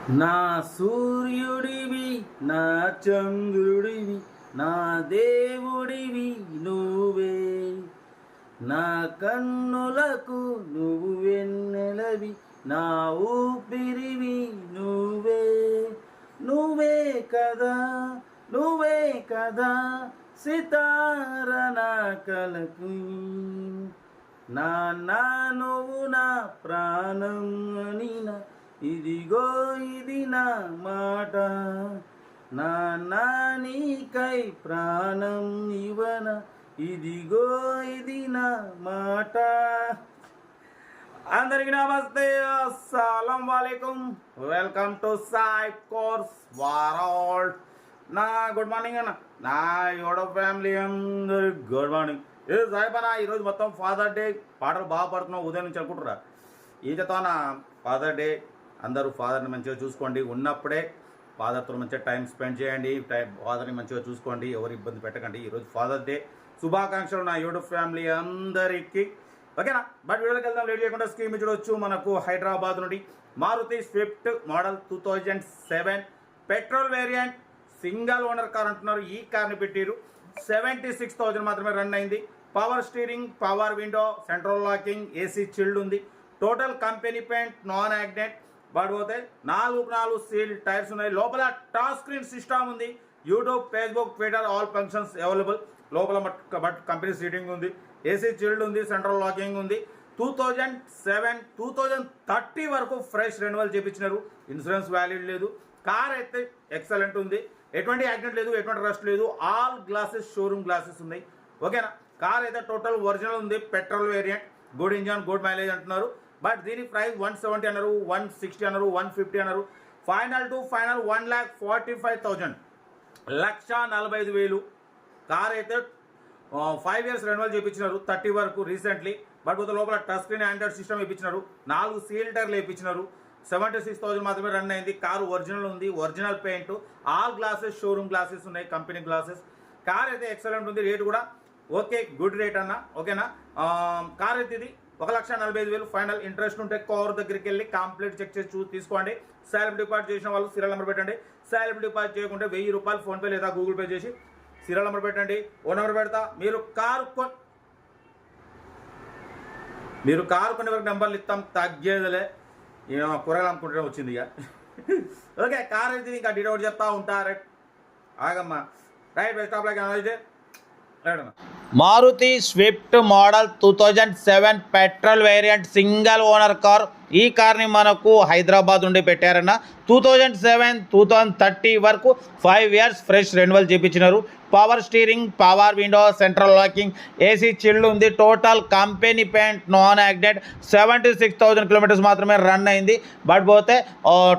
నా సూర్యుడివి నా చంద్రుడివి నా దేవుడివి నువ్వే, నా కన్నులకు నువ్వు వెన్నెలవి, నా ఊపిరివి నువ్వే. నువ్వే కదా, నువ్వే కదా సితార నా కలకు, నా నువ్వు నా ప్రాణం అనిన, ఇదిగో ఇది నా మాట, నా నీకై ప్రాణం ఇవన, ఇదిగో ఇది నా మాట. అందరికి నమస్తే, అస్సలం వాలేకుం, welcome to Sai course world. నా గుడ్ మార్నింగ్ అన్న, నా యోడో ఫ్యామిలీ అందరు గుడ్ మార్నింగ్. ఏ సాయిబనా, ఈరోజు మొత్తం ఫాదర్ డే పాటలు బాగా పడుతున్నావు, ఉదయం నుంచి అనుకుంటురా. ఏం చెప్తావు నా ఫాదర్ డే, అందరూ ఫాదర్ని మంచిగా చూసుకోండి, ఉన్నప్పుడే ఫాదర్తో మంచిగా టైం స్పెండ్ చేయండి, ఫాదర్ని మంచిగా చూసుకోండి, ఎవరు ఇబ్బంది పెట్టకండి. ఈరోజు ఫాదర్ డే శుభాకాంక్షలు నా యూట్యూబ్ ఫ్యామిలీ అందరికీ, ఓకేనా. బట్ వీడియోకి వెళ్దాం, లేట్ చేయకుండా. స్కీమ్ చూడవచ్చు, మనకు హైదరాబాద్ నుండి Maruti Swift model 2007 petrol variant single owner car అంటున్నారు. ఈ కార్ని పెట్టారు 76,000 మాత్రమే రన్ అయింది. Power steering, power window, central locking, AC chilled ఉంది. Total company paint, non accident. But పోతే 4 సీల్ టైర్స్ ఉన్నాయి. లోపల టచ్ స్క్రీన్ సిస్టమ్ ఉంది. YouTube, Facebook, Twitter all functions available. లోపల బట్ కంపెనీ సీటింగ్ ఉంది, ఏసీ చిల్డ్ ఉంది, central locking ఉంది. 2007 2030 వరకు ఫ్రెష్ రెన్యువల్ చేయించినారు. ఇన్సూరెన్స్ వ్యాలిడ్ లేదు. కార్ అయితే ఎక్సలెంట్ ఉంది, ఎటువంటి యాక్సిడెంట్ లేదు, ఎటువంటి రస్ట్ లేదు. ఆల్ గ్లాసెస్ షోరూమ్ గ్లాసెస్ ఉన్నాయి, ఓకేనా. కార్ అయితే టోటల్ ఒరిజినల్ ఉంది, petrol variant, good engine, good mileage అంటున్నారు. బట్ దీని ప్రైస్ 170 అన్నారు, 160 అన్నారు, 150 అన్నారు. Final to final 1,45,000, 1,45,000. కార్ అయితే 5 years రెన్యువల్ చేయించినారు 30 వరకు రీసెంట్లీ. బట్ లోపల టచ్ స్క్రీన్ ఆండ్రాయిడ్ సిస్టమ్ ఇప్పించినారు, 4 సీల్ టైర్లు ఇప్పించినారు. 76,000 మాత్రమే రన్ అయింది. కారు ఒరిజినల్ ఉంది, original paint, all glasses showroom glasses ఉన్నాయి, కంపెనీ గ్లాసెస్. కార్ అయితే ఎక్సలెంట్ ఉంది, రేట్ కూడా ఓకే, గుడ్ రేట్ అన్న, ఓకేనా. కార్ అయితే ఇది 1,45,000 ఫైనల్. ఇంట్రెస్ట్ ఉంటే కార్ దగ్గరికి వెళ్ళి కంప్లీట్ చెక్ చేసి చూసి తీసుకోండి. సెల్ఫ్ డిపాజిట్ చేసిన వాళ్ళు సీరియల్ నెంబర్ పెట్టండి. సెల్ఫ్ డిపాజిట్ చేయకుంటే 1,000 రూపాయలు ఫోన్పే లేదా గూగుల్ పే చేసి సీరియల్ నెంబర్ పెట్టండి. ఓ నెంబర్ పెడతా, మీరు కారు కొనే వరకు నెంబర్లు ఇస్తాం, తగ్గేదిలే. కూరగాయలు అనుకుంటే వచ్చింది ఇక. ఓకే, కార్ అయితే ఇంకా డీటెయిల్ చెప్తా ఉంటా. రైట్ ఆగమ్మా, రైట్ బెస్ట్ ఆఫ్ లైక్ అయితే Maruti Swift model 2007 petrol variant single owner car. ఈ కార్ని మనకు హైదరాబాద్ నుండి పెట్టారన్న. 2007 2030 వరకు 5 years ఫ్రెష్ రెన్యువల్ చేయించినారు. Power steering, power window, central locking, AC chilled ఉంది. Total company paint, non accident. 76,000 kilometres మాత్రమే రన్ అయింది. బట్ పోతే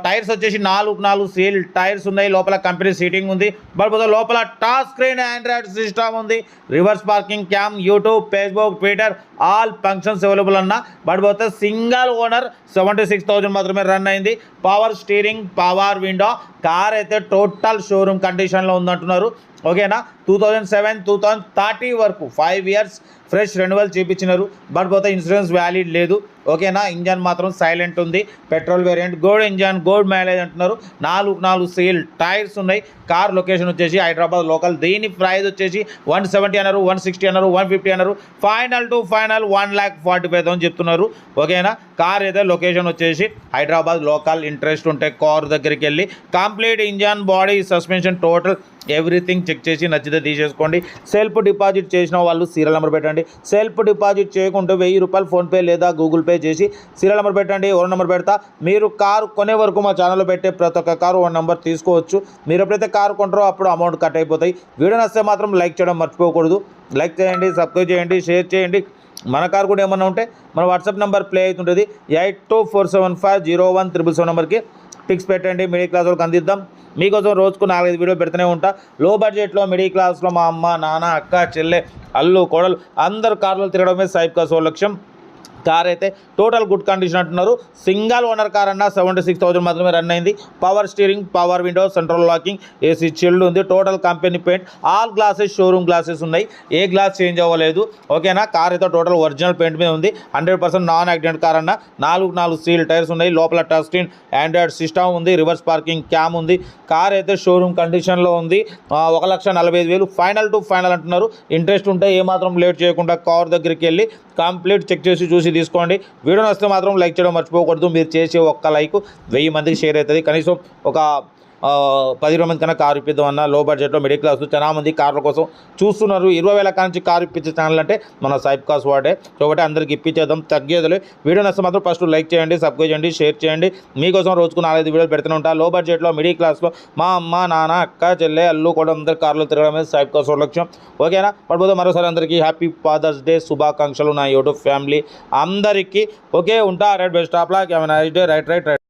టైర్స్ వచ్చేసి 4 సీల్ టైర్స్ ఉన్నాయి. లోపల కంపెనీ సీటింగ్ ఉంది. బట్ పోతే లోపల టచ్ స్క్రీన్ ఆండ్రాయిడ్ సిస్టమ్ ఉంది. Reverse parking, cam, YouTube, Facebook, Twitter all functions available అన్న. బట్ పోతే సింగల్ ఓనర్ 76,000 మాత్రమే రన్ అయింది. Power steering, power window. Car అయితే టోటల్ షోరూమ్ కండిషన్లో ఉందంటున్నారు, ఓకేనా. 2007 2030 వరకు 5 years ఫ్రెష్ రెన్యువల్ చేయించినారు. బట్ పోతే ఇన్సూరెన్స్ వ్యాలిడ్ లేదు, ఓకేనా. ఇంజన్ మాత్రం సైలెంట్ ఉంది, petrol variant, good engine, good mileage అంటున్నారు. 4 సీల్ టైర్స్ ఉన్నాయి. కార్ లొకేషన్ వచ్చేసి హైదరాబాద్ లోకల్. దీని ప్రైస్ వచ్చేసి 170 అన్నారు, 160 అన్నారు, 150 అన్నారు. ఫైనల్ టు ఫైనల్ 1,45,000 చెప్తున్నారు, ఓకేనా. కార్ అయితే లొకేషన్ వచ్చేసి హైదరాబాద్ లోకల్. ఇంట్రెస్ట్ ఉంటే కార్ దగ్గరికి వెళ్ళి complete engine, body, suspension, total everything check చేసి నచ్చితే తీసేసుకోండి. సెల్ఫ్ డిపాజిట్ చేసిన వాళ్ళు సీరియల్ నెంబర్ పెట్టండి. సెల్ఫ్ డిపాజిట్ చేయకుంటే 1,000 రూపాయలు ఫోన్పే లేదా గూగుల్ పే చేసి సీరియల్ నెంబర్ పెట్టండి. ఓ నెంబర్ పెడతా. మీరు కారు కొనే వరకు మా ఛానల్లో పెట్టే ప్రతి ఒక్క కారు 1 నెంబర్ తీసుకోవచ్చు. మీరు ఎప్పుడైతే కారు కొంటారో అప్పుడు అమౌంట్ కట్ అయిపోతాయి. వీడియో నచ్చితే మాత్రం లైక్ చేయడం మర్చిపోకూడదు. లైక్ చేయండి, సబ్స్క్రైబ్ చేయండి, షేర్ చేయండి. మన కారు కూడా ఏమన్నా ఉంటే మన వాట్సాప్ నెంబర్ ప్లే అవుతుంటుంది, 8247501777 నెంబర్కి పిక్స్ పెట్టండి. మిడిల్ క్లాస్ వాళ్ళకి అందిద్దాం. మీకోసం రోజుకు 4-5 వీడియో పెడుతూనే ఉంటా. లో బడ్జెట్లో మిడిల్ క్లాస్లో మా అమ్మ, నాన్న, అక్క, చెల్లె, అల్లు, కోడలు అందరు కార్లు తిరగడమే సాయిబ్ కా లక్ష్యం. కార్ అయితే టోటల్ గుడ్ కండిషన్ అంటున్నారు. సింగల్ ఓనర్ కార్ అన్న 76,000 మాత్రమే రన్ అయింది. Power steering, power window, central locking, AC chilled ఉంది. Total company paint, all glasses showroom glasses ఉన్నాయి. ఏ గ్లాస్ చేంజ్ అవ్వలేదు. ఓకేనా. కార్ అయితే టోటల్ ఒరిజినల్ పెయింట్ మీద ఉంది. 100% నాన్ యాక్సిడెంట్ కార్ అన్న. 4 సీల్ టైర్స్ ఉన్నాయి. లోపల టచ్ స్క్రీన్, ఆండ్రాయిడ్ సిస్టమ్ ఉంది. రివర్స్ పార్కింగ్ క్యామ్ ఉంది. కార్ అయితే షోరూమ్ కండిషన్లో ఉంది. 1,45,000 ఫైనల్ టు ఫైనల్ అంటున్నారు. ఇంట్రెస్ట్ ఉంటే ఏమాత్రం లేట్ చేయకుండా కార్ దగ్గరికి వెళ్ళి కంప్లీట్ చెక్ చేసి చూసి తీసుకోండి. వీడియో నచ్చితే మాత్రం లైక్ చేయడం మర్చిపోకూడదు. మీరు చేసే ఒక్క లైక్ 1000 మందికి షేర్ అవుతుంది. కనీసం ఒక 10,000 మంది కన్నా కారు ఇప్పిద్దాం అన్న. లో బడ్జెట్లో మిడిల్ క్లాస్ చాలా మంది కార్ల కోసం చూస్తున్నారు. 20,000 కానించి కారు ఇప్పించే ఛానల్ అంటే మన సైప్ కాస్ వాడే. కాబట్టి అందరికి ఇప్పించేద్దాం, తగ్గేదిలే. వీడియో నచ్చితే మాత్రం ఫస్ట్ లైక్ చేయండి, సబ్స్క్రైబ్ చేయండి, షేర్ చేయండి. మీకోసం రోజుకు 4-5 వీడియోలు పెడుతూనే ఉంటా. లో బడ్జెట్లో మిడిల్ క్లాస్లో మా అమ్మ, నాన్న, అక్క, చెల్లె, అల్లు కూడా అందరు కార్లో తిరగడమే సైప్ కాస్ లక్ష్యం. ఓకేనా. పడిపోతే మరోసారి అందరికీ హ్యాపీ ఫాదర్స్ డే శుభాకాంక్షలు నా యూట్యూబ్ ఫ్యామిలీ అందరికీ. ఓకే, ఉంటా. Right best of luck. Right right right.